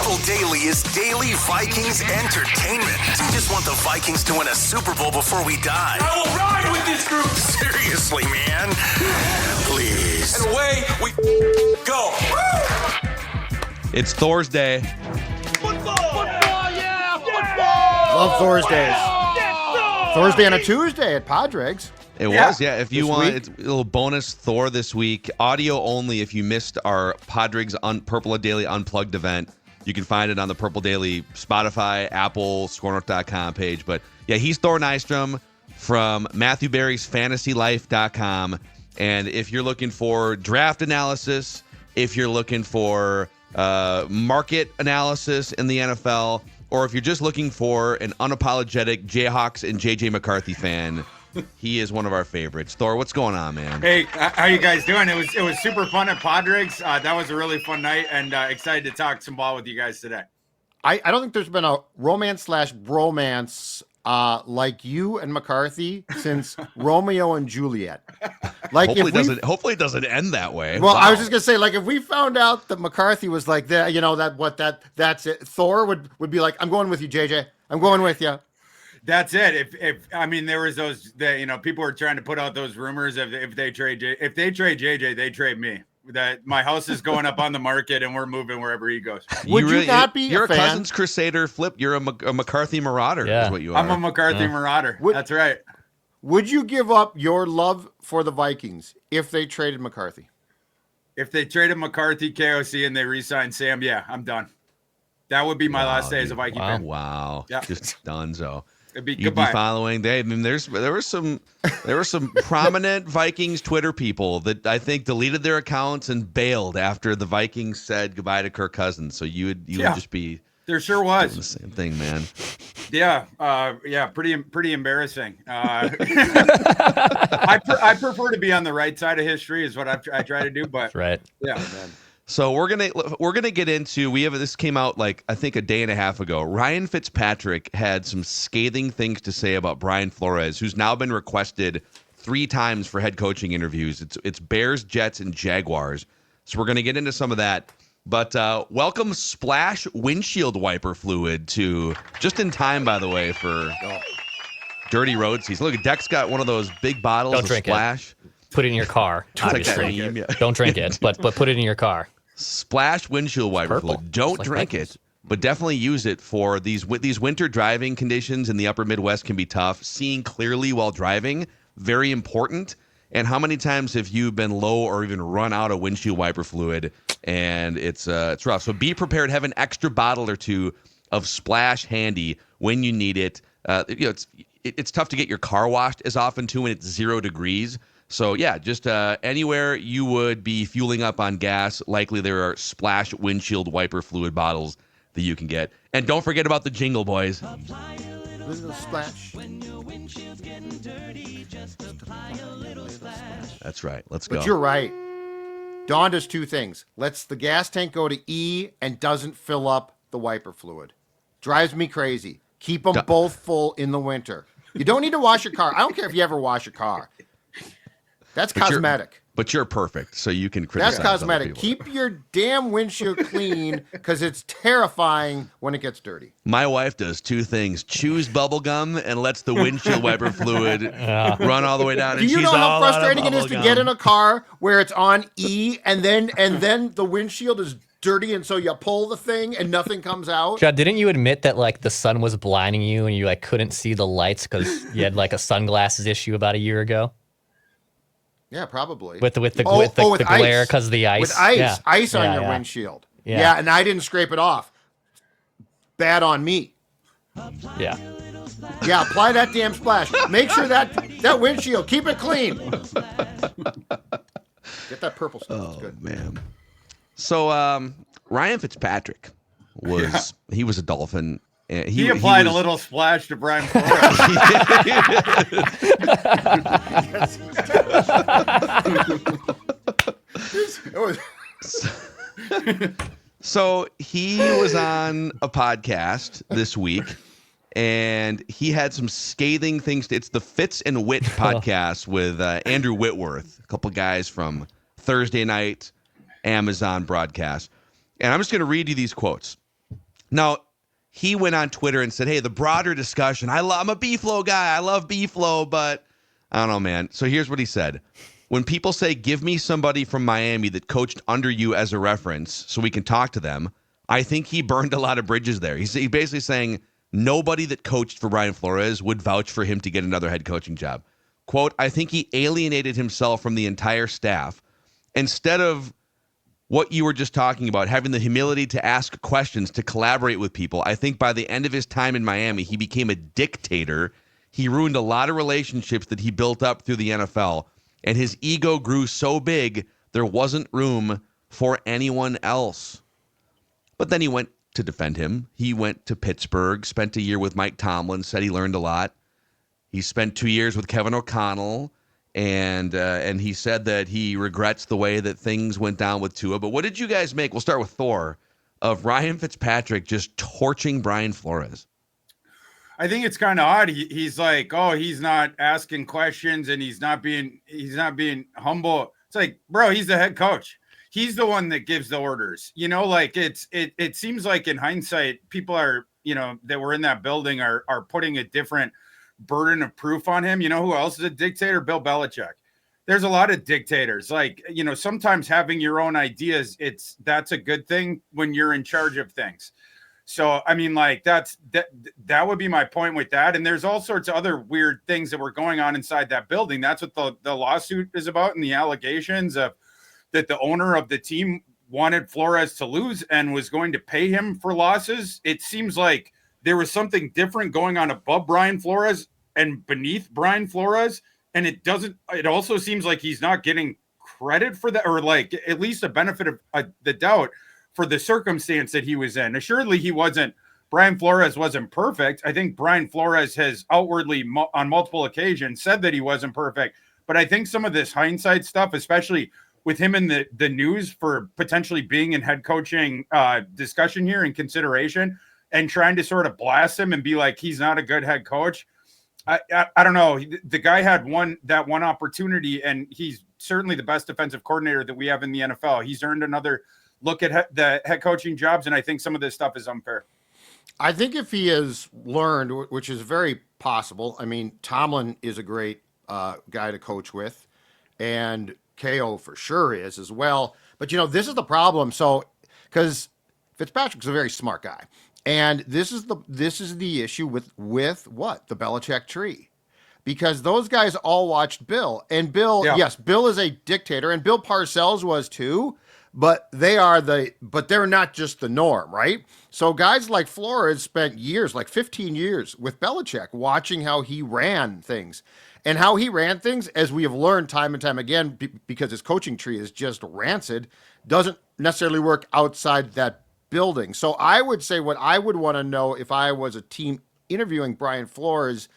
Purple Daily is daily Vikings entertainment. We just want the Vikings to win a Super Bowl before we die. I will ride with this group. Seriously, man. Please. And away we go. It's Thorsday. Football, yeah, football. Love Thorsdays. Thursday on a Tuesday at Padres. It was, yeah. If you This want, week? it's a little bonus Thor this week. Audio only if you missed our Padres Purple Daily Unplugged event. You can find it on the Purple Daily Spotify, Apple, scorenorth.com page. But yeah, he's Thor Nystrom from Matthew Berry's FantasyLife.com. And if you're looking for draft analysis, if you're looking for market analysis in the NFL, or if you're just looking for an unapologetic Jayhawks and JJ McCarthy fan, he is one of our favorites. Thor, what's going on, man? Hey, how you guys doing? It was super fun at Padres. That was a really fun night, and excited to talk some ball with you guys today. I don't think there's been a romance/bromance like you and McCarthy since Romeo and Juliet. Like, Hopefully it doesn't end that way. Well, Wow. I was just gonna say, like, if we found out that McCarthy was like that, that's it. Thor would be like, I'm going with you, JJ. I'm going with you. That's it. If I mean, there was those that people were trying to put out those rumors of if they trade JJ, they trade me. That my house is going up on the market and we're moving wherever he goes. Would you not be You're a fan? Cousins Crusader flip. You're a McCarthy Marauder is what you are. I'm a McCarthy Marauder. That's right. Would you give up your love for the Vikings if they traded McCarthy? If they traded McCarthy, KOC, and they re-signed Sam, yeah, I'm done. That would be my last day as a Viking fan. Wow. Yeah. Just donezo. It'd be You'd goodbye. be following. There were some prominent Vikings Twitter people that I think deleted their accounts and bailed after the Vikings said goodbye to Kirk Cousins. So you would just be There sure doing was. the same thing, man. Yeah, pretty embarrassing. I prefer to be on the right side of history, is what I try to do. But That's right. yeah, So we're gonna get into this came out like I think a day and a half ago. Ryan Fitzpatrick had some scathing things to say about Brian Flores, who's now been requested 3 times for head coaching interviews. It's Bears, Jets, and Jaguars. So we're gonna get into some of that. But welcome Splash windshield wiper fluid to just in time, by the way, for dirty road season. Look, Deck's got one of those big bottles Don't of drink Splash. it. Put it in your car. It's like that Obviously, meme, yeah. don't drink it, but put it in your car. Splash windshield wiper purple. fluid. Don't Just like drink Vikings. it, but definitely use it for these winter driving conditions in the upper Midwest can be tough. Seeing clearly while driving, very important. And how many times have you been low or even run out of windshield wiper fluid and it's rough? So be prepared. Have an extra bottle or two of Splash handy when you need it. It's tough to get your car washed as often too when it's 0 degrees. So, yeah, just anywhere you would be fueling up on gas, likely there are Splash windshield wiper fluid bottles that you can get. And don't forget about the jingle, boys. Little splash. That's right. Let's go. But you're right. Dawn does 2 things. Lets the gas tank go to E and doesn't fill up the wiper fluid. Drives me crazy. Keep them both full in the winter. You don't need to wash your car. I don't care if you ever wash your car. That's cosmetic. But you're perfect, so you can criticize That's cosmetic. other people. Keep your damn windshield clean because it's terrifying when it gets dirty. My wife does 2 things. Chews bubble gum and lets the windshield wiper fluid run all the way down. Do And you she's know how all out of frustrating it is to bubble get gum. in a car where it's on E and then the windshield is dirty and so you pull the thing and nothing comes out? Chad, didn't you admit that like the sun was blinding you and you like couldn't see the lights because you had like a sunglasses issue about a year ago? Yeah, probably. With the with glare ice. because of the ice. With ice. Yeah. Ice on Yeah, your yeah. windshield. Yeah. Yeah, and I didn't scrape it off. Bad on me. Yeah. Yeah, apply that damn splash. Make sure that windshield, keep it clean. Get that purple stuff. It's good. Man. So Ryan Fitzpatrick was a Dolphin. he applied a little splash to Brian Flores. So he was on a podcast this week, and he had some scathing things. It's the Fitz and Wit podcast with Andrew Whitworth, a couple guys from Thursday night Amazon broadcast. And I'm just going to read you these quotes. Now, he went on Twitter and said, hey, the broader discussion, I'm a B-Flow guy. I love B-Flow, but I don't know, man. So here's what he said. When people say, give me somebody from Miami that coached under you as a reference so we can talk to them, I think he burned a lot of bridges there. He's basically saying nobody that coached for Brian Flores would vouch for him to get another head coaching job. Quote, I think he alienated himself from the entire staff. Instead of what you were just talking about, having the humility to ask questions, to collaborate with people, I think by the end of his time in Miami, he became a dictator. He ruined a lot of relationships that he built up through the NFL, and his ego grew so big, there wasn't room for anyone else. But then he went to defend him. He went to Pittsburgh, spent a year with Mike Tomlin, said he learned a lot. He spent 2 years with Kevin O'Connell, and he said that he regrets the way that things went down with Tua. But what did you guys make? We'll start with Thor, of Ryan Fitzpatrick just torching Brian Flores. I think it's kind of odd. He's like, oh, he's not asking questions and he's not being humble. It's like, bro, he's the head coach. He's the one that gives the orders. You know, like it seems like in hindsight, people are, you know, that were in that building are putting a different burden of proof on him. You know who else is a dictator? Bill Belichick. There's a lot of dictators. Like, you know, sometimes having your own ideas, that's a good thing when you're in charge of things. So, I mean, like that would be my point with that. And there's all sorts of other weird things that were going on inside that building. That's what the lawsuit is about, and the allegations of that the owner of the team wanted Flores to lose and was going to pay him for losses. It seems like there was something different going on above Brian Flores and beneath Brian Flores. And it also seems like he's not getting credit for that, or like at least a benefit of the doubt for the circumstance that he was in. Assuredly, Brian Flores wasn't perfect. I think Brian Flores has outwardly on multiple occasions said that he wasn't perfect. But I think some of this hindsight stuff, especially with him in the news for potentially being in head coaching discussion here and consideration, and trying to sort of blast him and be like, he's not a good head coach. I don't know. The guy had that one opportunity, and he's certainly the best defensive coordinator that we have in the NFL. He's earned another look at the head coaching jobs, and I think some of this stuff is unfair. I think if he has learned, which is very possible, I mean, Tomlin is a great guy to coach with, and KO for sure is as well. But, you know, this is the problem. So, because Fitzpatrick's a very smart guy, and this is the issue with what? The Belichick tree. Because those guys all watched Bill, and Bill, yes, Bill is a dictator, and Bill Parcells was too. But they're not just the norm, right? So guys like Flores spent years, like 15 years with Belichick, watching how he ran things. And how he ran things, as we have learned time and time again, because his coaching tree is just rancid, doesn't necessarily work outside that building. So I would say what I would want to know if I was a team interviewing Brian Flores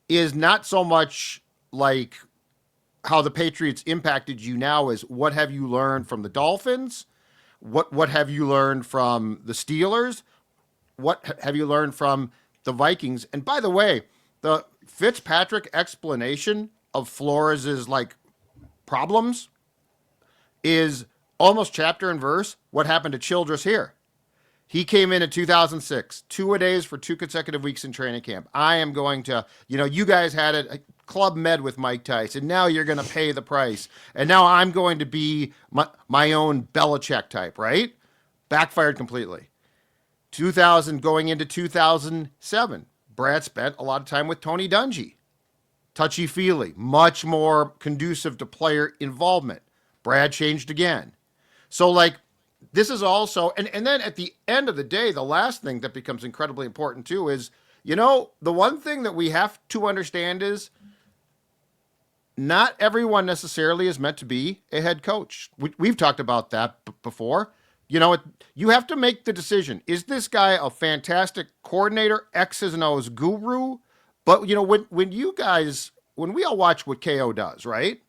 is not so much like how the Patriots impacted you now, is what have you learned from the Dolphins? What have you learned from the Steelers? What have you learned from the Vikings? And by the way, the Fitzpatrick explanation of Flores's like problems is almost chapter and verse what happened to Childress here. He came in 2006, 2-a-days for 2 consecutive weeks in training camp. I am going to, you guys had a Club Med with Mike Tice, and now you're going to pay the price. And now I'm going to be my own Belichick type, right? Backfired completely. 2000 going into 2007, Brad spent a lot of time with Tony Dungy. Touchy-feely, much more conducive to player involvement. Brad changed again. So, like, this is also, and then at the end of the day, the last thing that becomes incredibly important too is, the one thing that we have to understand is not everyone necessarily is meant to be a head coach. We've talked about that before. You have to make the decision. Is this guy a fantastic coordinator, X's and O's guru? But, when we all watch what KO does, right?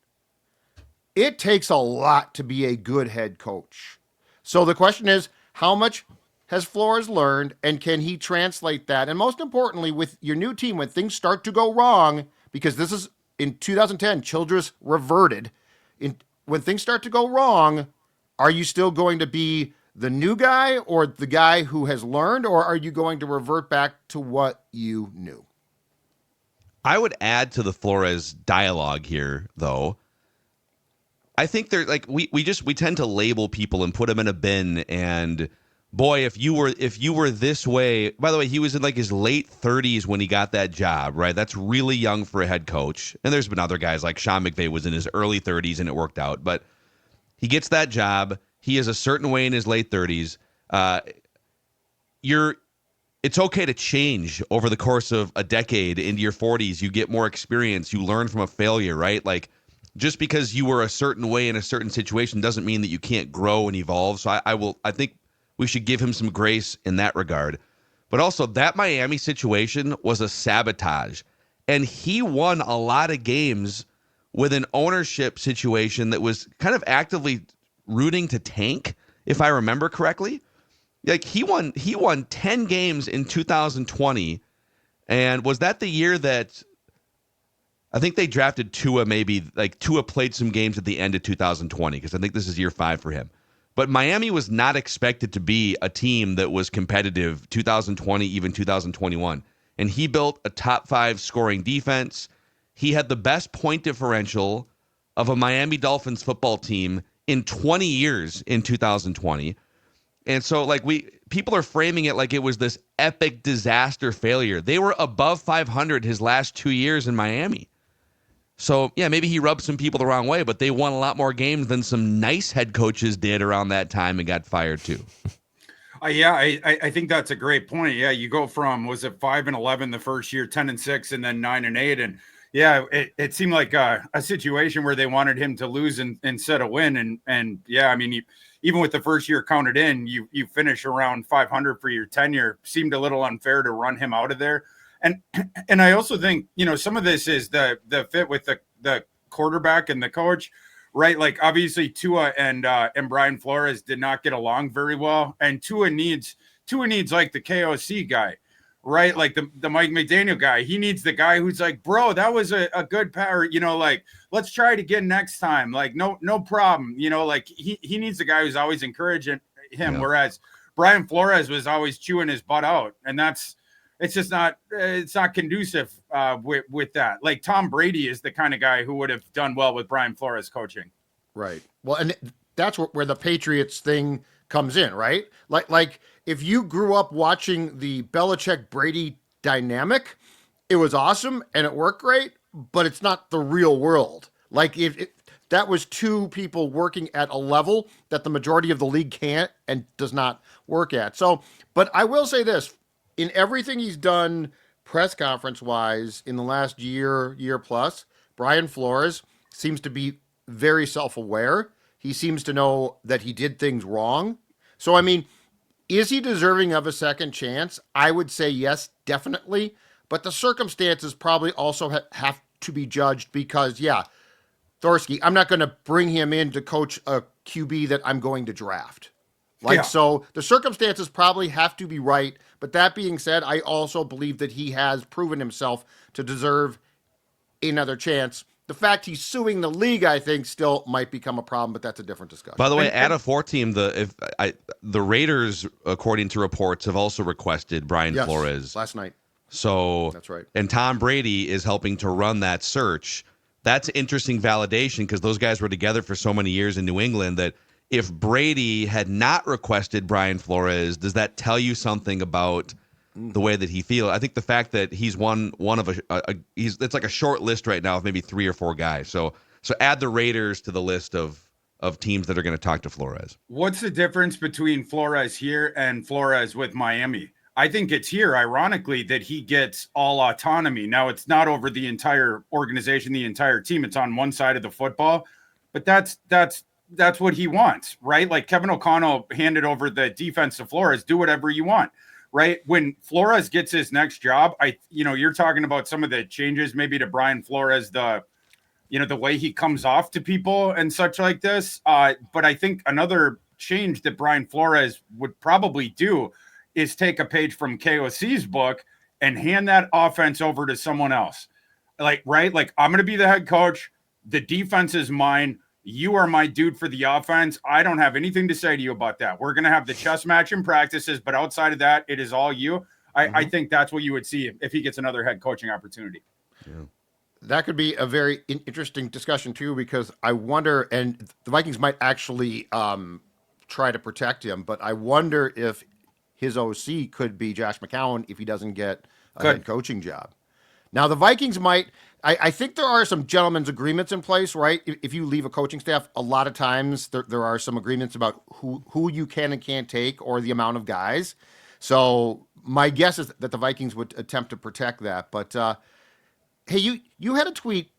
It takes a lot to be a good head coach. So the question is, how much has Flores learned, and can he translate that? And most importantly, with your new team, when things start to go wrong, because this is in 2010, Childress reverted. When things start to go wrong, are you still going to be the new guy or the guy who has learned, or are you going to revert back to what you knew? I would add to the Flores dialogue here, though. I think they're like we tend to label people and put them in a bin. And boy, if you were this way. By the way, he was in like his late 30s when he got that job, right? That's really young for a head coach. And there's been other guys like Sean McVay was in his early 30s and it worked out. But he gets that job. He is a certain way in his late 30s. It's okay to change over the course of a decade into your 40s. You get more experience. You learn from a failure, right? Like, just because you were a certain way in a certain situation doesn't mean that you can't grow and evolve. So I think we should give him some grace in that regard. But also, that Miami situation was a sabotage. And he won a lot of games with an ownership situation that was kind of actively rooting to tank, if I remember correctly. Like he won 10 games in 2020. And was that the year that I think they drafted Tua? Maybe like Tua played some games at the end of 2020 because I think this is year 5 for him. But Miami was not expected to be a team that was competitive 2020, even 2021. And he built a top 5 scoring defense. He had the best point differential of a Miami Dolphins football team in 20 years in 2020. And so like people are framing it like it was this epic disaster failure. They were above 500 his last 2 years in Miami. So, yeah, maybe he rubbed some people the wrong way, but they won a lot more games than some nice head coaches did around that time and got fired too. I think that's a great point. Yeah, you go from, was it 5-11 the first year, 10-6, and then 9-8. And yeah, it seemed like a situation where they wanted him to lose instead of win. And yeah, I mean, even with the first year counted in, you finish around 500 for your tenure. Seemed a little unfair to run him out of there. And I also think, some of this is the fit with the quarterback and the coach, right? Like obviously Tua and Brian Flores did not get along very well. And Tua needs like the KOC guy, right? Like the Mike McDaniel guy. He needs the guy who's like, bro, that was a good power, like, let's try it again next time. Like, no problem. Like he needs the guy who's always encouraging him. Yeah. Whereas Brian Flores was always chewing his butt out. And it's just not conducive with that. Like Tom Brady is the kind of guy who would have done well with Brian Flores coaching. Right. Well, and that's where the Patriots thing comes in, right? Like if you grew up watching the Belichick Brady dynamic, it was awesome and it worked great, but it's not the real world. Like if that was two people working at a level that the majority of the league can't and does not work at. So, but I will say this. In everything he's done press conference wise in the last year plus, Brian Flores seems to be very self-aware. He seems to know that he did things wrong. So, I mean, is he deserving of a second chance? I would say yes, definitely. But the circumstances probably also have to be judged because, yeah, Thorsday, I'm not going to bring him in to coach a QB that I'm going to draft. So the circumstances probably have to be right. But that being said, I also believe that he has proven himself to deserve another chance. The fact he's suing the league, I think, still might become a problem, but that's a different discussion. By the way, at a 4 team, the Raiders, according to reports, have also requested Brian Flores last night. So that's right. And Tom Brady is helping to run that search. That's interesting validation because those guys were together for so many years in New England that if Brady had not requested Brian Flores, does that tell you something about the way that he feels? I think the fact that he's one of it's like a short list right now of maybe 3 or 4 guys. So add the Raiders to the list of teams that are going to talk to Flores. What's the difference between Flores here and Flores with Miami? I think it's here, ironically, that he gets all autonomy. Now, it's not over the entire organization, the entire team. It's on one side of the football, but that's what he wants, right? Like Kevin O'Connell handed over the defense to Flores, do whatever you want, right? When Flores gets his next job, you're talking about some of the changes maybe to Brian Flores, the way he comes off to people and such like this. But I think another change that Brian Flores would probably do is take a page from KOC's book and hand that offense over to someone else. Like, right? Like, I'm going to be the head coach. The defense is mine. You are my dude for the offense. I don't have anything to say to you about that. We're going to have the chess match in practices, but outside of that, it is all you. I think that's what you would see if he gets another head coaching opportunity. Yeah. That could be a very interesting discussion too, because I wonder, and the Vikings might actually try to protect him, but I wonder if his OC could be Josh McCown if he doesn't get a head coaching job. Now the Vikings might. I think there are some gentlemen's agreements in place, right? If you leave a coaching staff, a lot of times there are some agreements about who you can and can't take or the amount of guys. So my guess is that the Vikings would attempt to protect that. But hey, you had a tweet,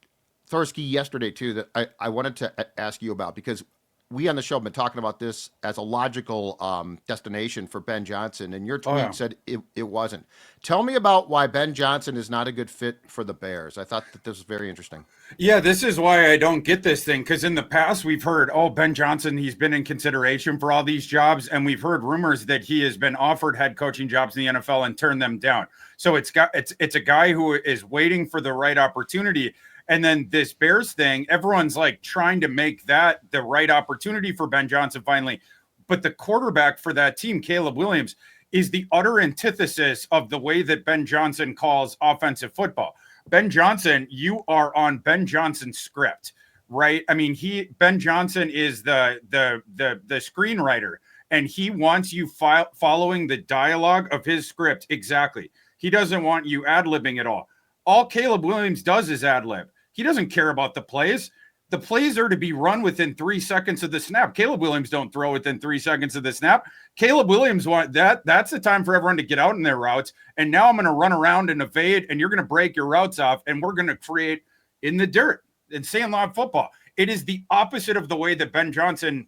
Thorsday, yesterday too that I wanted to ask you about, because we on the show have been talking about this as a logical destination for Ben Johnson, and your tweet said it wasn't. Tell me about why Ben Johnson is not a good fit for the Bears. I thought that this was very interesting. Yeah, this is why I don't get this thing, because in the past we've heard, Ben Johnson, he's been in consideration for all these jobs, and we've heard rumors that he has been offered head coaching jobs in the NFL and turned them down. So it's a guy who is waiting for the right opportunity. And then this Bears thing, everyone's like trying to make that the right opportunity for Ben Johnson finally. But the quarterback for that team, Caleb Williams, is the utter antithesis of the way that Ben Johnson calls offensive football. Ben Johnson, you are on Ben Johnson's script, right? I mean, Ben Johnson is the screenwriter, and he wants you following the dialogue of his script exactly. He doesn't want you ad-libbing at all. All Caleb Williams does is ad-lib. He doesn't care about the plays. The plays are to be run within 3 seconds of the snap. Caleb Williams don't throw within 3 seconds of the snap. Caleb Williams that's the time for everyone to get out in their routes. And now I'm going to run around and evade, and you're going to break your routes off, and we're going to create in the dirt in sandlot football. It is the opposite of the way that Ben Johnson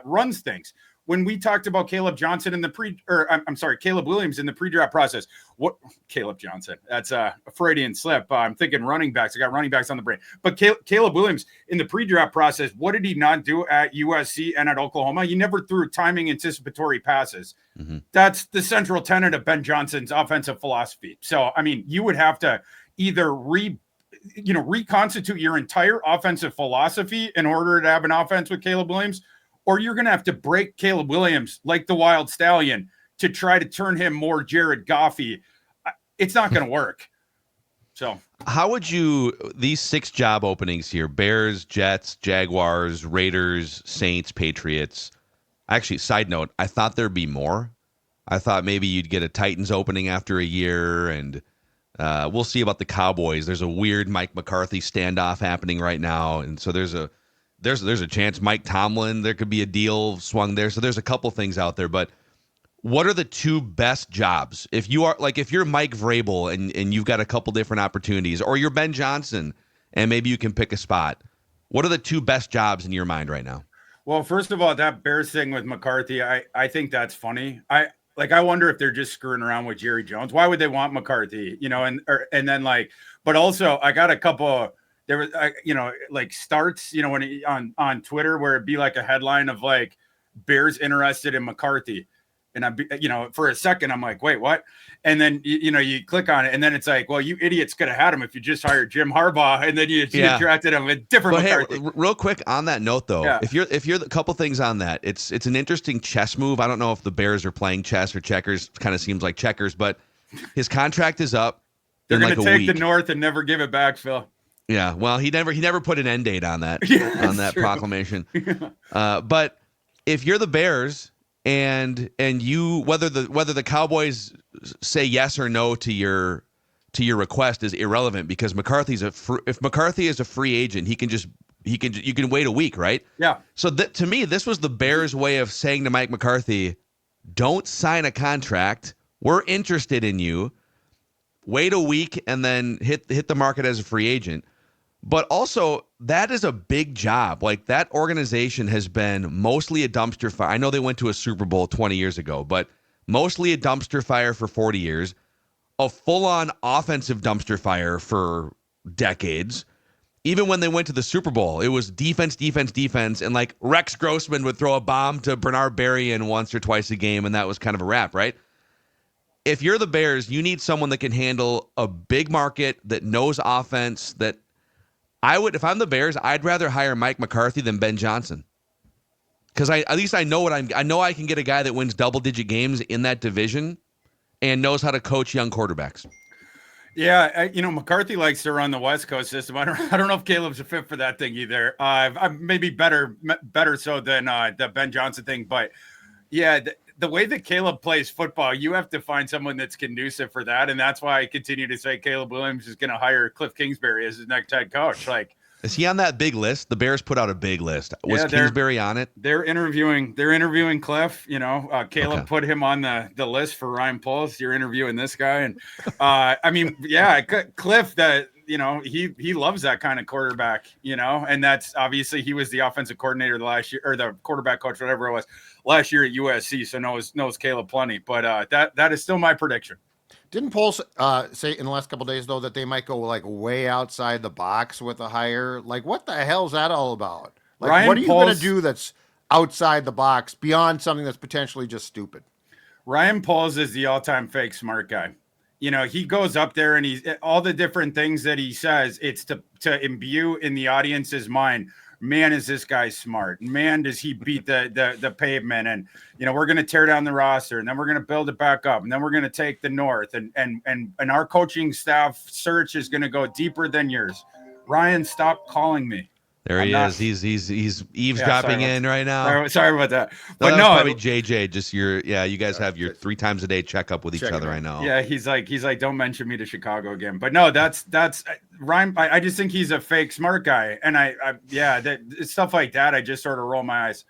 runs things. When we talked about Caleb Williams in the pre-draft process, Caleb Johnson, that's a Freudian slip. I'm thinking running backs. I got running backs on the brain. But Caleb Williams in the pre-draft process, what did he not do at USC and at Oklahoma? He never threw timing anticipatory passes. Mm-hmm. That's the central tenet of Ben Johnson's offensive philosophy. So, I mean, you would have to either reconstitute your entire offensive philosophy in order to have an offense with Caleb Williams, or you're going to have to break Caleb Williams like the Wild Stallion to try to turn him more Jared Goffy. It's not going to work. So how would you, these 6 job openings here, Bears, Jets, Jaguars, Raiders, Saints, Patriots. Actually, side note, I thought there'd be more. I thought maybe you'd get a Titans opening after a year, and we'll see about the Cowboys. There's a weird Mike McCarthy standoff happening right now, and so there's a chance Mike Tomlin, there could be a deal swung there. So there's a couple things out there, but what are the 2 best jobs? If you're Mike Vrabel and you've got a couple different opportunities, or you're Ben Johnson and maybe you can pick a spot, what are the 2 best jobs in your mind right now? Well, first of all, that Bears thing with McCarthy, I think that's funny. I wonder if they're just screwing around with Jerry Jones. Why would they want McCarthy? And then but also I got a couple. There was, starts, when on Twitter where it'd be like a headline of like Bears interested in McCarthy. And for a second, I'm like, wait, what? And then, you click on it and then it's like, well, you idiots could have had him if you just hired Jim Harbaugh and then you drafted him with different McCarthy. Hey, real quick on that note, though, if you're a couple things on that, it's an interesting chess move. I don't know if the Bears are playing chess or checkers. Kind of seems like checkers, but his contract is up. They're going to take the North and never give it back, Phil. Yeah, well, he never put an end date on that proclamation. But if you're the Bears and you whether the Cowboys say yes or no to your request is irrelevant, because if McCarthy is a free agent, you can wait a week, right? Yeah. So to me, this was the Bears' way of saying to Mike McCarthy, don't sign a contract. We're interested in you. Wait a week and then hit the market as a free agent. But also, that is a big job. Like, that organization has been mostly a dumpster fire. I know they went to a Super Bowl 20 years ago, but mostly a dumpster fire for 40 years, a full-on offensive dumpster fire for decades. Even when they went to the Super Bowl, it was defense, defense, defense, and like Rex Grossman would throw a bomb to Bernard Berrien once or twice a game, and that was kind of a wrap, right? If you're the Bears, you need someone that can handle a big market, that knows offense, that If I'm the Bears, I'd rather hire Mike McCarthy than Ben Johnson. Because at least I know I know I can get a guy that wins double-digit games in that division and knows how to coach young quarterbacks. Yeah, McCarthy likes to run the West Coast system. I don't know if Caleb's a fit for that thing either. I'm maybe better so than the Ben Johnson thing, but yeah, the way that Caleb plays football, you have to find someone that's conducive for that, and that's why I continue to say Caleb Williams is going to hire Cliff Kingsbury as his next head coach. Like, is he on that big list? The Bears put out a big list. Was Kingsbury on it? They're interviewing Cliff. Caleb put him on the list for Ryan Poles. You're interviewing this guy, and Cliff. He loves that kind of quarterback. And that's obviously he was the offensive coordinator last year, or the quarterback coach, whatever it was, last year at USC. So knows Caleb plenty. But that is still my prediction. Didn't Poles say in the last couple of days, though, that they might go like way outside the box with a hire? Like, what the hell is that all about? Like, what are you going to do that's outside the box beyond something that's potentially just stupid? Ryan Poles is the all-time fake smart guy. He goes up there and he's all the different things that he says. It's to imbue in the audience's mind. Man, is this guy smart? Man, does he beat the pavement? And we're going to tear down the roster, and then we're going to build it back up, and then we're going to take the north, and our coaching staff search is going to go deeper than yours. Ryan, stop calling me. There he is. He's eavesdropping in right now. Sorry about that. But no, probably JJ. Just you guys have your 3 times a day checkup with each other right now. Yeah, he's like, don't mention me to Chicago again. But no, that's Ryan. I just think he's a fake smart guy, and stuff like that. I just sort of roll my eyes.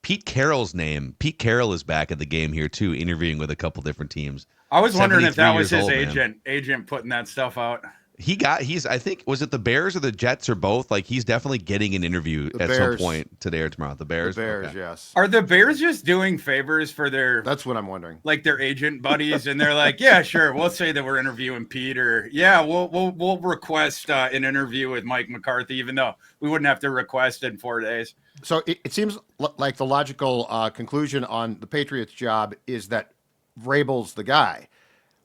Pete Carroll's name. Pete Carroll is back at the game here too, interviewing with a couple different teams. I was wondering if that was his agent putting that stuff out. I think, was it the Bears or the Jets or both? Like, he's definitely getting an interview at some point today or tomorrow. The Bears? The Bears, yes. Are the Bears just doing favors for That's what I'm wondering. Like their agent buddies, and they're like, yeah, sure, we'll say that we're interviewing Pete, or yeah, we'll request an interview with Mike McCarthy, even though we wouldn't have to request it in 4 days. So it seems like the logical conclusion on the Patriots job is that Vrabel's the guy.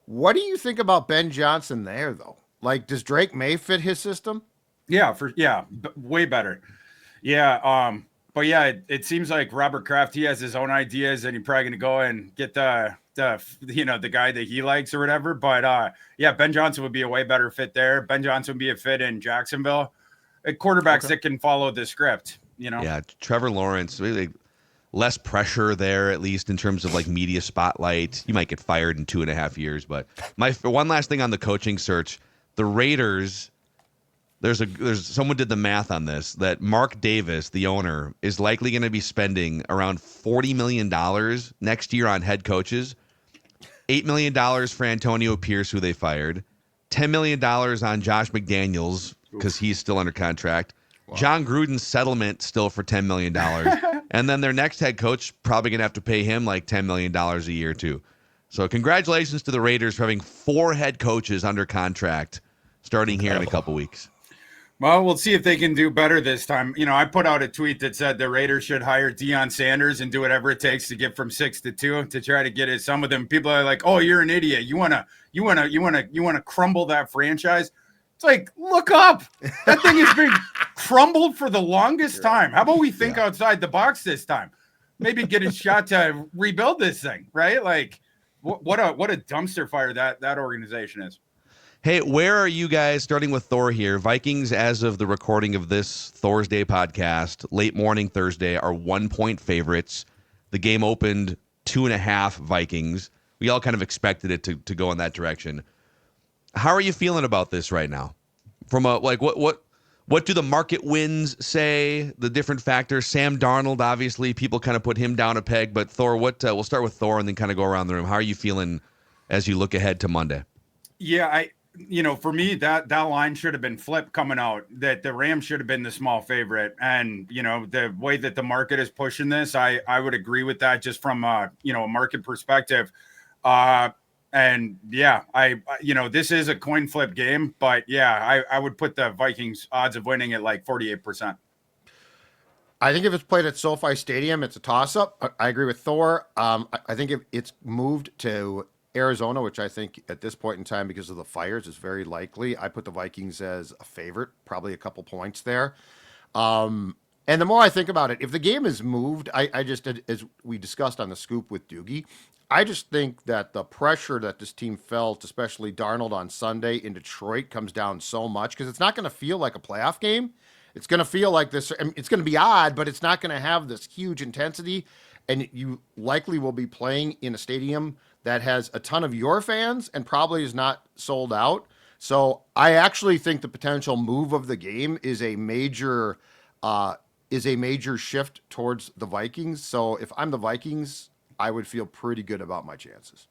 What do you think about Ben Johnson there, though? Like, does Drake May fit his system? Yeah, way better. Yeah, but yeah, it seems like Robert Kraft, he has his own ideas, and he's probably gonna go and get the guy that he likes or whatever. But Ben Johnson would be a way better fit there. Ben Johnson would be a fit in Jacksonville. Quarterbacks that can follow the script. Yeah, Trevor Lawrence, really less pressure there, at least in terms of like media spotlight. You might get fired in 2.5 years, but one last thing on the coaching search. The Raiders, there's someone did the math on this, that Mark Davis, the owner, is likely going to be spending around $40 million next year on head coaches, $8 million for Antonio Pierce, who they fired, $10 million on Josh McDaniels because he's still under contract, John Gruden's settlement still for $10 million, and then their next head coach probably going to have to pay him like $10 million a year too. So congratulations to the Raiders for having 4 head coaches under contract starting here in a couple weeks. Well, we'll see if they can do better this time. I put out a tweet that said the Raiders should hire Deion Sanders and do whatever it takes to get from 6 to 2 to try to get it. Some of them people are like, "Oh, you're an idiot. You wanna crumble that franchise." It's like, look up. That thing has been crumbled for the longest time. How about we think outside the box this time? Maybe get a shot to rebuild this thing, right? Like, what a dumpster fire that organization is. Hey, where are you guys, starting with Thor here? Vikings, as of the recording of this Thorsday podcast, late morning Thursday, are 1-point favorites. The game opened 2.5 Vikings. We all kind of expected it to go in that direction. How are you feeling about this right now? From what do the market wins say? The different factors. Sam Darnold, obviously, people kind of put him down a peg. But Thor, we'll start with Thor and then kind of go around the room. How are you feeling as you look ahead to Monday? Yeah, for me, that line should have been flipped coming out, that the Rams should have been the small favorite. And, the way that the market is pushing this, I would agree with that just from, a market perspective. And yeah, this is a coin flip game, but yeah, I would put the Vikings odds of winning at like 48%. I think if it's played at SoFi Stadium, it's a toss-up. I agree with Thor. I think if it's moved to Arizona, which I think at this point in time, because of the fires, is very likely. I put the Vikings as a favorite, probably a couple points there. And the more I think about it, if the game is moved, I just, as we discussed on the scoop with Doogie, I just think that the pressure that this team felt, especially Darnold on Sunday in Detroit, comes down so much because it's not going to feel like a playoff game. It's going to feel like this. I mean, it's going to be odd, but it's not going to have this huge intensity. And you likely will be playing in a stadium that has a ton of your fans and probably is not sold out. So I actually think the potential move of the game is a major shift towards the Vikings. So if I'm the Vikings, I would feel pretty good about my chances.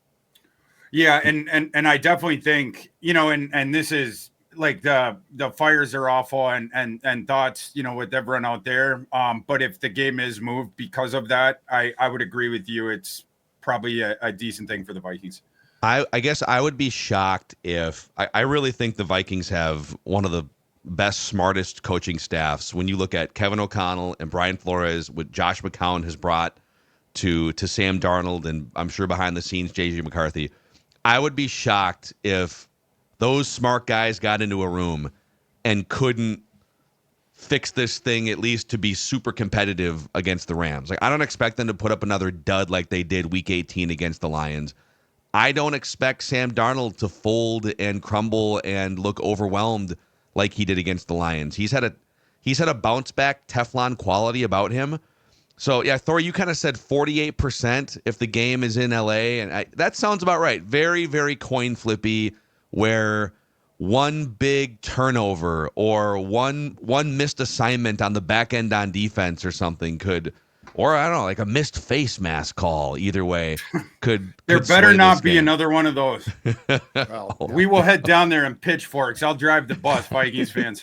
Yeah, and I definitely think, and this is like the fires are awful and thoughts, with everyone out there. But if the game is moved because of that, I would agree with you. It's probably a decent thing for the Vikings. I guess I would be shocked if I really think the Vikings have one of the best, smartest coaching staffs. When you look at Kevin O'Connell and Brian Flores, what Josh McCown has brought to Sam Darnold, and I'm sure behind the scenes, J.J. McCarthy, I would be shocked if those smart guys got into a room and couldn't fix this thing at least to be super competitive against the Rams. Like, I don't expect them to put up another dud like they did Week 18 against the Lions. I don't expect Sam Darnold to fold and crumble and look overwhelmed like he did against the Lions. He's had a bounce back Teflon quality about him. So, yeah, Thor, you kind of said 48% if the game is in LA, and that sounds about right. Very, very coin flippy, where one big turnover or one missed assignment on the back end on defense or something could, or I don't know, like a missed face mask call, either way, could There could better sway not this be game. Another one of those. Well, We will head down there in pitchforks. I'll drive the bus, Vikings fans.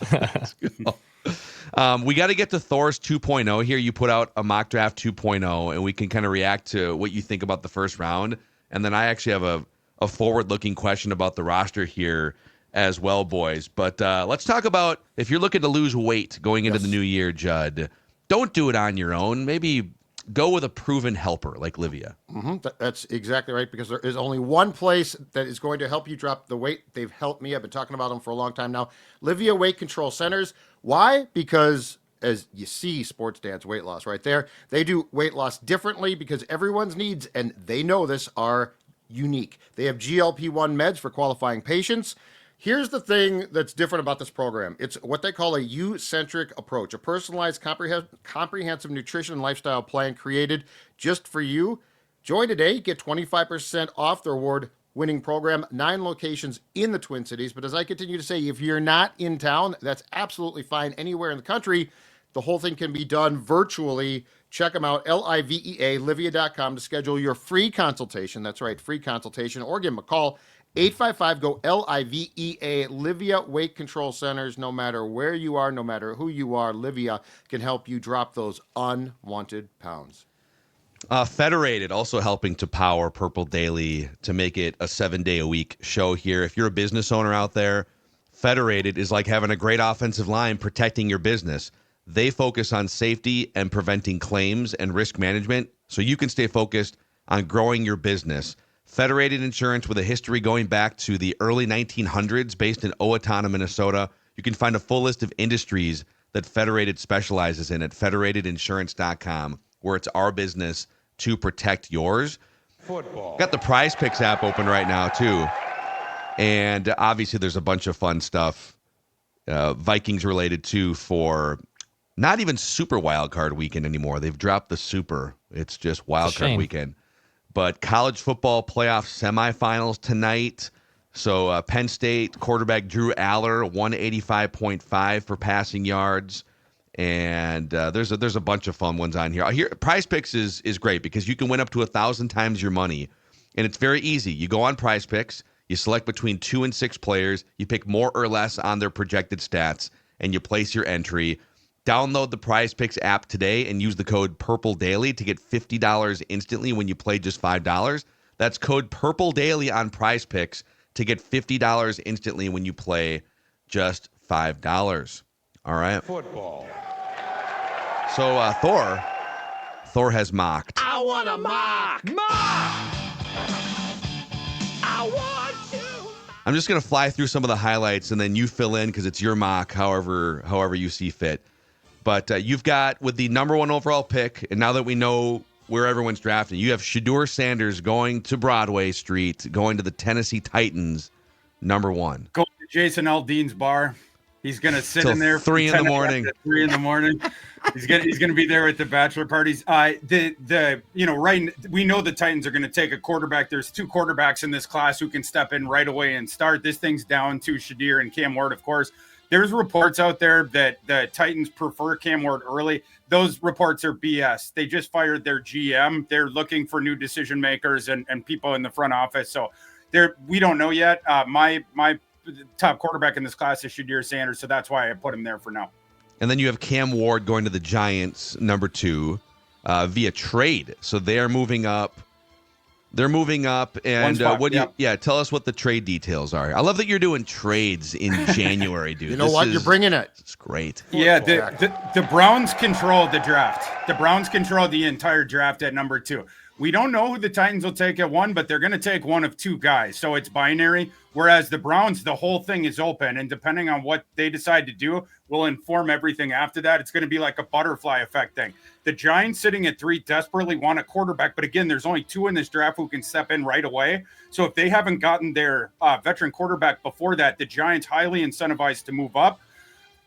We got to get to Thor's 2.0 here. You put out a mock draft 2.0, and we can kind of react to what you think about the first round. And then I actually have a forward-looking question about the roster here as well, boys. But let's talk about if you're looking to lose weight going into the new year, Judd, don't do it on your own. Maybe go with a proven helper like Livia. Mm-hmm. That's exactly right, because there is only one place that is going to help you drop the weight. They've helped me. I've been talking about them for a long time now. Livia Weight Control Centers. Why? Because as you see, Sports Dad's weight loss right there, they do weight loss differently because everyone's needs, and they know this, are unique. They have GLP-1 meds for qualifying patients. Here's the thing that's different about this program. It's what they call a you-centric approach, a personalized, comprehensive nutrition and lifestyle plan created just for you. Join today, get 25% off the award-winning program, 9 locations in the Twin Cities. But as I continue to say, if you're not in town, that's absolutely fine anywhere in the country. The whole thing can be done virtually. Check them out, Livea, livia.com, to schedule your free consultation. That's right, free consultation, or give them a call. 855-GO-LIVEA, Livia Weight Control Centers. No matter where you are, no matter who you are, Livia can help you drop those unwanted pounds. Federated also helping to power Purple Daily to make it a 7-day-a-week show here. If you're a business owner out there, Federated is like having a great offensive line protecting your business. They focus on safety and preventing claims and risk management so you can stay focused on growing your business. Federated Insurance, with a history going back to the early 1900s, based in Owatonna, Minnesota. You can find a full list of industries that Federated specializes in at federatedinsurance.com, where it's our business to protect yours. Football. Got the Prize Picks app open right now, too. And obviously there's a bunch of fun stuff, Vikings related, too, for not even Super Wildcard Weekend anymore. They've dropped the Super. It's just Wildcard Weekend. But college football playoff semifinals tonight. So Penn State quarterback Drew Aller, 185.5 for passing yards. And there's a bunch of fun ones on here. Prize Picks is great because you can win up to 1,000 times your money. And it's very easy. You go on Prize Picks, you select between 2 and 6 players, you pick more or less on their projected stats, and you place your entry. Download the Prize Picks app today and use the code PURPLEDAILY to get $50 instantly when you play just $5. That's code PURPLEDAILY on Prize Picks to get $50 instantly when you play just $5. All right. Football. So Thor has mocked. I want to mock. I'm just going to fly through some of the highlights, and then you fill in because it's your mock, however you see fit. But you've got, with the number 1 overall pick, and now that we know where everyone's drafting, you have Shedeur Sanders going to Broadway Street, going to the Tennessee Titans, number 1. Go to Jason Aldean's bar. He's gonna sit Till in there 3 in the morning. 3 in the morning. He's gonna be there at the bachelor parties. We know the Titans are gonna take a quarterback. There's 2 quarterbacks in this class who can step in right away and start. This thing's down to Shedeur and Cam Ward, of course. There's reports out there that the Titans prefer Cam Ward early. Those reports are BS. They just fired their GM. They're looking for new decision makers and people in the front office. So we don't know yet. My top quarterback in this class is Shedeur Sanders, so that's why I put him there for now. And then you have Cam Ward going to the Giants, number 2, via trade. So they are moving up. They're moving up, and tell us what the trade details are. I love that you're doing trades in January, dude. You know what? You're bringing it. It's great. Yeah, the Browns control the draft. The Browns control the entire draft at number 2. We don't know who the Titans will take at 1, but they're going to take one of 2 guys. So it's binary. Whereas the Browns, the whole thing is open. And depending on what they decide to do, will inform everything after that. It's going to be like a butterfly effect thing. The Giants sitting at 3 desperately want a quarterback. But again, there's only 2 in this draft who can step in right away. So if they haven't gotten their veteran quarterback before that, the Giants highly incentivized to move up.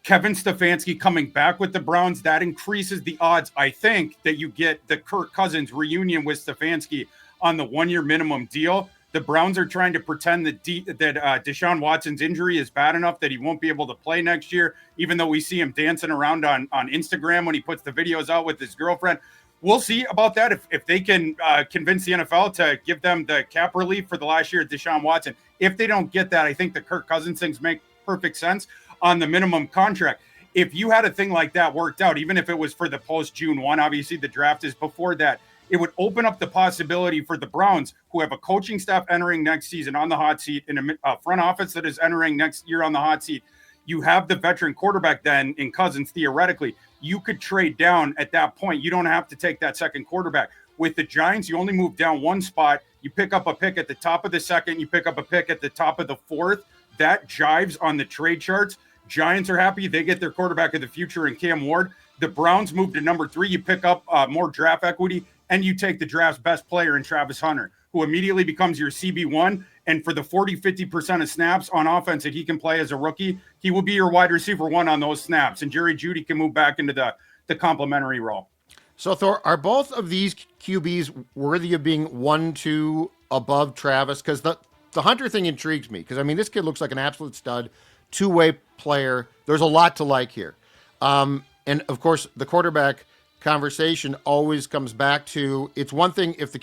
Kevin Stefanski coming back with the Browns, that increases the odds, I think, that you get the Kirk Cousins reunion with Stefanski on the 1-year minimum deal. The Browns are trying to pretend that Deshaun Watson's injury is bad enough that he won't be able to play next year, even though we see him dancing around on Instagram when he puts the videos out with his girlfriend. We'll see about that if they can convince the NFL to give them the cap relief for the last year of Deshaun Watson. If they don't get that, I think the Kirk Cousins things make perfect sense on the minimum contract. If you had a thing like that worked out, even if it was for the post-June 1, obviously the draft is before that, it would open up the possibility for the Browns, who have a coaching staff entering next season on the hot seat, and a front office that is entering next year on the hot seat. You have the veteran quarterback then in Cousins, theoretically. You could trade down at that point. You don't have to take that second quarterback. With the Giants, you only move down 1 spot. You pick up a pick at the top of the 2nd. You pick up a pick at the top of the 4th. That jives on the trade charts. Giants are happy. They get their quarterback of the future in Cam Ward. The Browns move to number 3. You pick up more draft equity, and you take the draft's best player in Travis Hunter, who immediately becomes your CB1. And for the 40-50% of snaps on offense that he can play as a rookie, he will be your wide receiver 1 on those snaps. And Jerry Jeudy can move back into the complementary role. So, Thor, are both of these QBs worthy of being 1-2 above Travis? Because the Hunter thing intrigues me. Because, I mean, this kid looks like an absolute stud, 2-way player. There's a lot to like here. And, of course, the quarterback conversation always comes back to, it's one thing if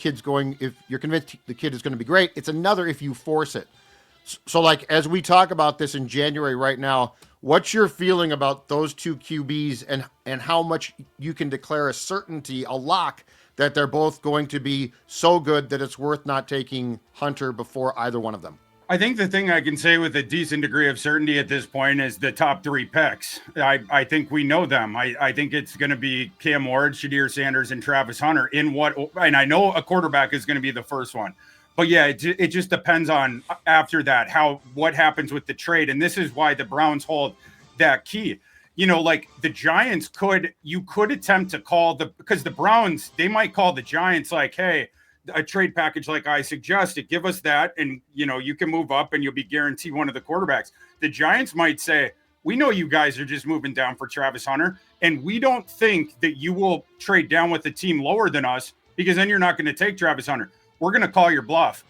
you're convinced the kid is going to be great. It's another if you force it. So, like, as we talk about this in January right now, what's your feeling about those 2 QBs and how much you can declare a certainty, a lock, that they're both going to be so good that it's worth not taking Hunter before either one of them? I think the thing I can say with a decent degree of certainty at this point is the top 3 picks. I think we know them. I think it's going to be Cam Ward, Shedeur Sanders, and Travis Hunter and I know a quarterback is going to be the first one. But yeah, it just depends on after that, what happens with the trade. And this is why the Browns hold that key. You know, like the Giants could attempt to call because the Browns, they might call the Giants like, hey, a trade package like I suggested, give us that, and you can move up and you'll be guaranteed one of the quarterbacks. The Giants might say, we know you guys are just moving down for Travis Hunter, and we don't think that you will trade down with a team lower than us, because then you're not going to take Travis Hunter. We're going to call your bluff.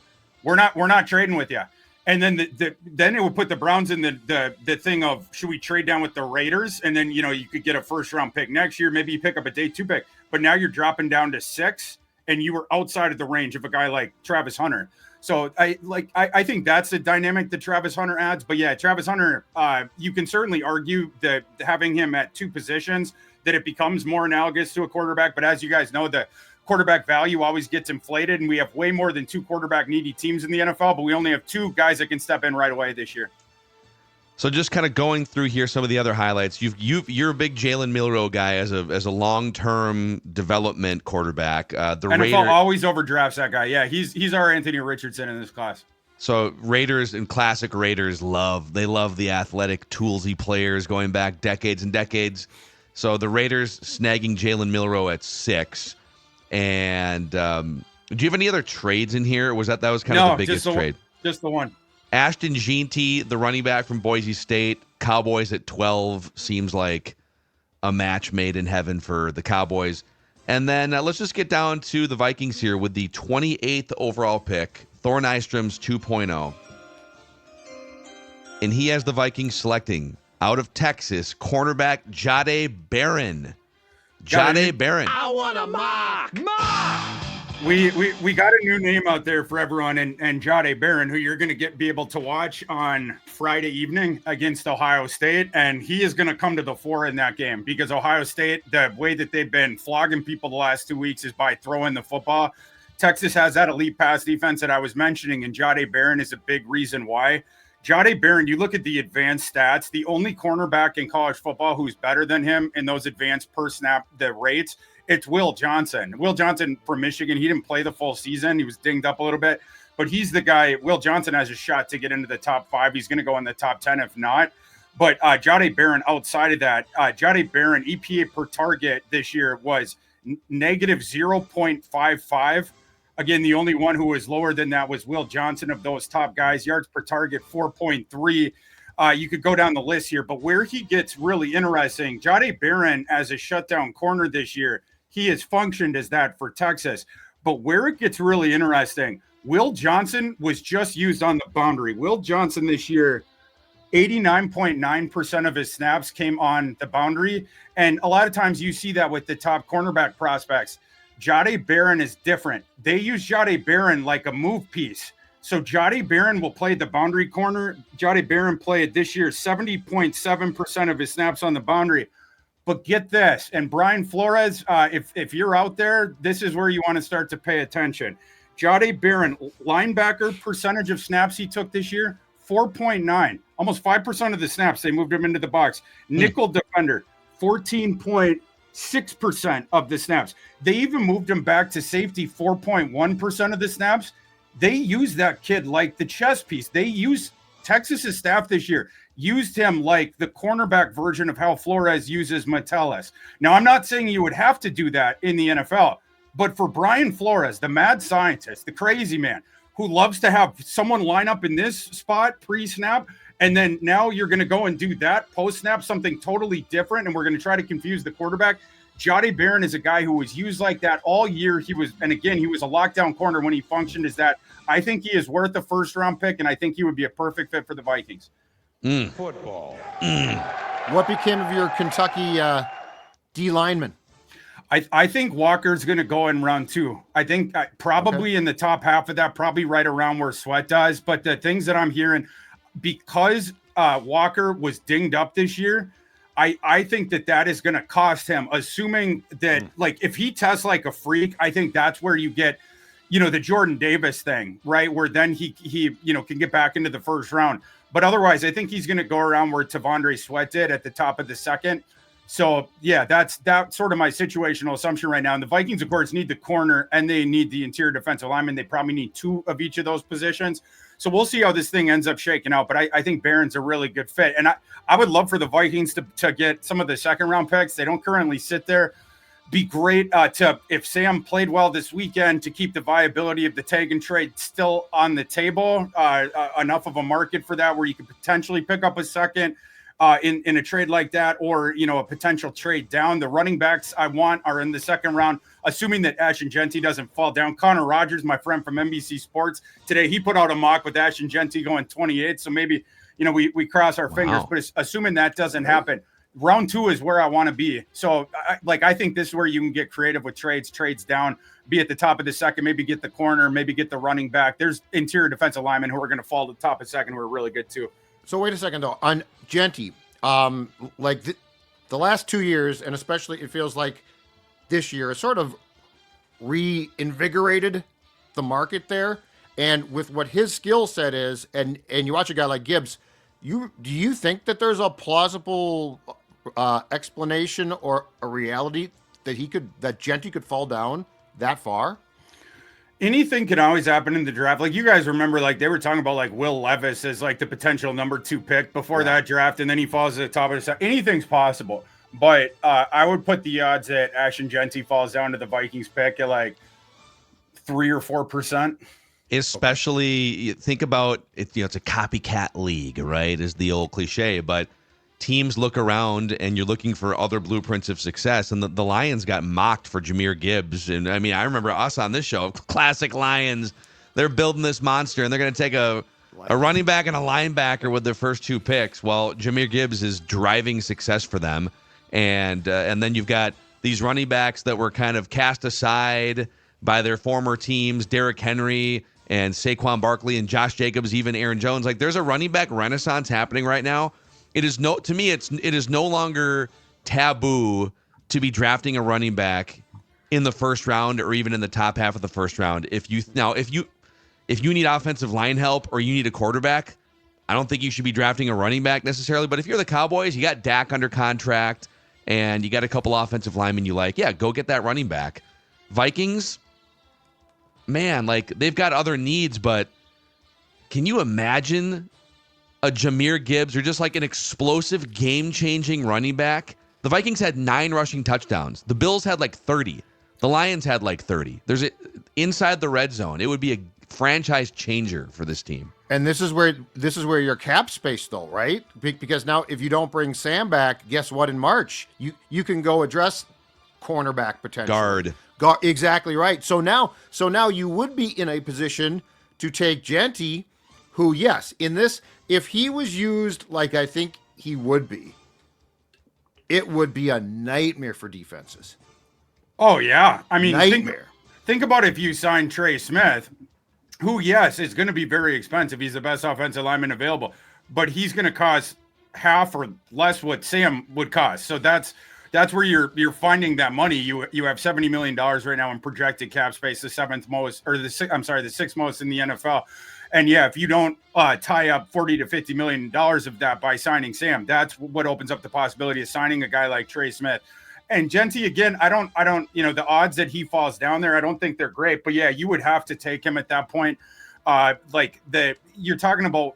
We're not trading with you. And then then it would put the Browns in the thing of, should we trade down with the Raiders? And then you could get a 1st-round pick next year. Maybe you pick up a day 2 pick, but now you're dropping down to 6. And you were outside of the range of a guy like Travis Hunter. So I think that's the dynamic that Travis Hunter adds. But yeah, Travis Hunter, you can certainly argue that having him at 2 positions, that it becomes more analogous to a quarterback. But as you guys know, the quarterback value always gets inflated, and we have way more than 2 quarterback needy teams in the NFL, but we only have 2 guys that can step in right away this year. So just kind of going through here some of the other highlights. You're a big Jalen Milroe guy as a long-term development quarterback. The NFL Raiders always overdrafts that guy. Yeah, he's our Anthony Richardson in this class. So Raiders and classic Raiders love the athletic, toolsy players going back decades and decades. So the Raiders snagging Jalen Milroe at 6. And do you have any other trades in here? Or was that was kind of the biggest trade? Just the one. Ashton Jeanty, the running back from Boise State, Cowboys at 12 seems like a match made in heaven for the Cowboys. And then let's just get down to the Vikings here with the 28th overall pick, Thor Nystrom's 2.0. And he has the Vikings selecting out of Texas, cornerback Jahdae Barron. Jahdae Barron. I want a mock. We got a new name out there for everyone, and Jahdae Barron, who you're going to be able to watch on Friday evening against Ohio State, and he is going to come to the fore in that game because Ohio State, the way that they've been flogging people the last 2 weeks is by throwing the football. Texas has that elite pass defense that I was mentioning, and Jahdae Barron is a big reason why. Jahdae Barron, you look at the advanced stats, the only cornerback in college football who's better than him in those advanced per snap, the rates, it's Will Johnson. Will Johnson from Michigan, he didn't play the full season. He was dinged up a little bit, but he's the guy. Will Johnson has a shot to get into the top 5. He's going to go in the top 10 if not. But Jahdae Barron, outside of that, Jahdae Barron, EPA per target this year was negative 0.55. Again, the only one who was lower than that was Will Johnson of those top guys. Yards per target, 4.3. You could go down the list here, but where he gets really interesting, Jahdae Barron as a shutdown corner this year, he has functioned as that for Texas. But where it gets really interesting, Will Johnson was just used on the boundary. Will Johnson this year, 89.9% of his snaps came on the boundary. And a lot of times you see that with the top cornerback prospects. Jahdae Barron is different. They use Jahdae Barron like a move piece. So Jahdae Barron will play the boundary corner. Jahdae Barron played this year 70.7% of his snaps on the boundary. But get this, and Brian Flores, if you're out there, this is where you want to start to pay attention. Jahdae Barron, linebacker percentage of snaps he took this year, 4.9. Almost 5% of the snaps, they moved him into the box. Nickel defender, 14.6% of the snaps. They even moved him back to safety 4.1% of the snaps. They use that kid like the chess piece. They use Texas's staff this year used him like the cornerback version of how Flores uses Metellus. Now, I'm not saying you would have to do that in the NFL, but for Brian Flores, the mad scientist, the crazy man who loves to have someone line up in this spot pre-snap, and then now you're going to go and do that post-snap, something totally different, and we're going to try to confuse the quarterback. Jahdae Barron is a guy who was used like that all year. He was a lockdown corner when he functioned as that. I think he is worth a first-round pick, and I think he would be a perfect fit for the Vikings. Football. What became of your Kentucky D lineman? I think Walker's going to go in round 2. I think probably in the top half of that, probably right around where Sweat does. But the things that I'm hearing, because Walker was dinged up this year, I think that is going to cost him, assuming that, like, if he tests like a freak, I think that's where you get, the Jordan Davis thing, right? Where then he can get back into the first round. But otherwise, I think he's going to go around where Tavondre Sweat did at the top of the second. So, yeah, that's sort of my situational assumption right now. And the Vikings, of course, need the corner and they need the interior defensive lineman. They probably need 2 of each of those positions. So we'll see how this thing ends up shaking out. But I think Barron's a really good fit. And I would love for the Vikings to get some of the second-round picks. They don't currently sit there. Be great if Sam played well this weekend, to keep the viability of the tag and trade still on the table. Enough of a market for that where you could potentially pick up a second in a trade like that, or a potential trade down. The running backs I want are in the second round, assuming that Ashton Jeanty doesn't fall down. Connor Rogers, my friend from NBC Sports today, he put out a mock with Ashton Jeanty going 28. So maybe we cross our fingers, but assuming that doesn't happen. Round 2 is where I want to be. So, I think this is where you can get creative with trades down, be at the top of the second, maybe get the corner, maybe get the running back. There's interior defensive linemen who are going to fall to the top of second who are really good too. So wait a second, though. On Jeanty, the last 2 years, and especially it feels like this year, has sort of reinvigorated the market there. And with what his skill set is, and you watch a guy like Gibbs, do you think that there's a plausible explanation or a reality that Jeanty could fall down that far? anything can always happen in the draft. Like you guys remember, like they were talking about like Will Levis as like the potential number 2 pick before that draft, and then he falls at the top of the set. Anything's possible. But I would put the odds that Ashton Genty falls down to the Vikings pick at like 3 or 4%. Especially think about it, it's a copycat league, right? Is the old cliche, but teams look around and you're looking for other blueprints of success. And the Lions got mocked for Jahmyr Gibbs. And I mean, I remember us on this show, classic Lions. They're building this monster and they're going to take a running back and a linebacker with their first 2 picks. Well, Jahmyr Gibbs is driving success for them. And then you've got these running backs that were kind of cast aside by their former teams, Derrick Henry and Saquon Barkley and Josh Jacobs, even Aaron Jones. Like there's a running back renaissance happening right now. It is no longer taboo to be drafting a running back in the first round or even in the top half of the first round. If you need offensive line help or you need a quarterback, I don't think you should be drafting a running back necessarily. But if you're the Cowboys, you got Dak under contract and you got a couple offensive linemen you like, yeah, go get that running back. Vikings, man, like they've got other needs, but can you imagine a Jahmyr Gibbs or just like an explosive game-changing running back? The Vikings had 9 rushing touchdowns. The Bills had like 30. The Lions had like 30. Inside the red zone. It would be a franchise changer for this team. And this is where your cap space though, right? Because now if you don't bring Sam back, guess what? In March, you can go address cornerback potential. Guard, exactly right. So now you would be in a position to take Genty, who, yes, in this, if he was used like I think he would be, it would be a nightmare for defenses. Oh, yeah. I mean, nightmare. Think about if you sign Trey Smith, who, yes, is going to be very expensive. He's the best offensive lineman available, but he's going to cost half or less what Sam would cost. So that's where you're finding that money. You have $70 million right now in projected cap space, the 6th most in the NFL. And yeah, if you don't tie up $40 to $50 million of that by signing Sam, that's what opens up the possibility of signing a guy like Trey Smith. And Genty, again, I don't, the odds that he falls down there, I don't think they're great. But yeah, you would have to take him at that point. You're talking about,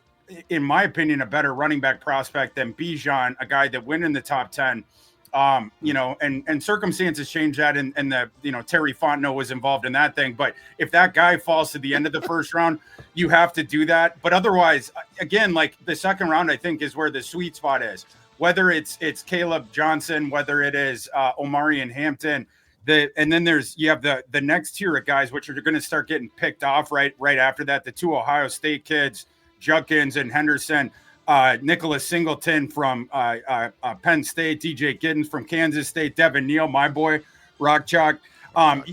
in my opinion, a better running back prospect than Bijan, a guy that went in the top 10. And circumstances change that, and Terry Fontenot was involved in that thing. But if that guy falls to the end of the first round, you have to do that. But otherwise, again, like the second round, I think is where the sweet spot is. Whether it's Caleb Johnson, whether it is Omari and Hampton, and then you have the next tier of guys which are going to start getting picked off right after that. The 2 Ohio State kids, Judkins and Henderson. Nicholas Singleton from Penn State, DJ Giddens from Kansas State, Devin Neal, my boy, Rock Chalk. A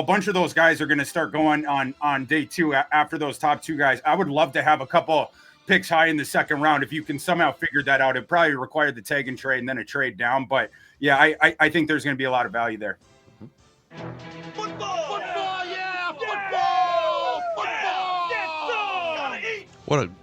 bunch of those guys are going to start going on day 2 after those top 2 guys. I would love to have a couple picks high in the second round. If you can somehow figure that out, it probably required the tag and trade and then a trade down. But yeah, I think there's going to be a lot of value there. Football, yeah, football.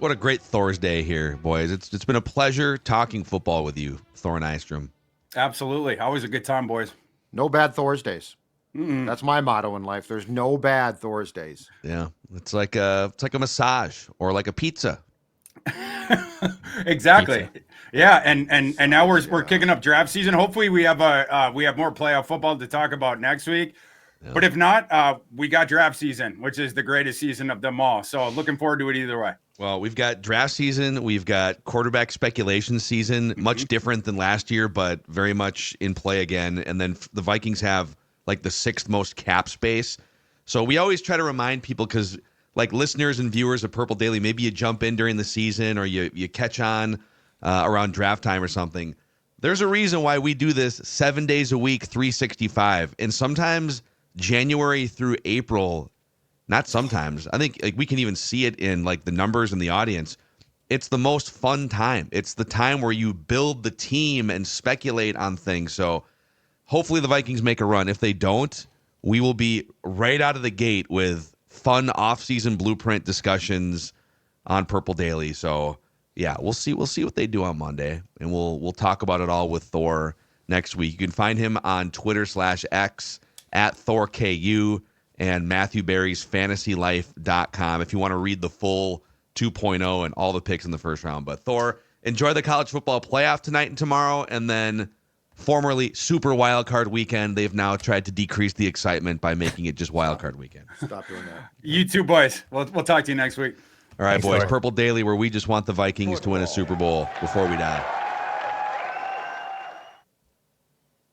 What a great Thorsday here, boys. It's been a pleasure talking football with you, Thor Nystrom. Absolutely. Always a good time, boys. No bad Thorsdays. That's my motto in life. There's no bad Thorsdays. Yeah. It's like a massage or like a pizza. Exactly. Pizza. Yeah, and now we're kicking up draft season. Hopefully we have more playoff football to talk about next week. Yeah. But if not, we got draft season, which is the greatest season of them all. So looking forward to it either way. Well, we've got draft season. We've got quarterback speculation season, much different than last year, but very much in play again. And then the Vikings have like the 6th most cap space. So we always try to remind people, because like listeners and viewers of Purple Daily, maybe you jump in during the season or you catch on around draft time or something. There's a reason why we do this 7 days a week, 365. And sometimes January through April, not sometimes, I think like we can even see it in like the numbers and the audience. It's the most fun time. It's the time where you build the team and speculate on things. So hopefully the Vikings make a run. If they don't, we will be right out of the gate with fun offseason blueprint discussions on Purple Daily. So yeah, we'll see what they do on Monday, and we'll talk about it all with Thor next week. You can find him on Twitter /X @ThorKU, and Matthew Berry's fantasylife.com if you want to read the full 2.0 and all the picks in the first round. But Thor, enjoy the college football playoff tonight and tomorrow, and then formerly Super Wildcard Weekend. They've now tried to decrease the excitement by making it just Wildcard Weekend. Stop doing that. You too, boys. We'll talk to you next week. All right, Thanks, boys. Thor. Purple Daily, where we just want the Vikings to win a Super Bowl before we die.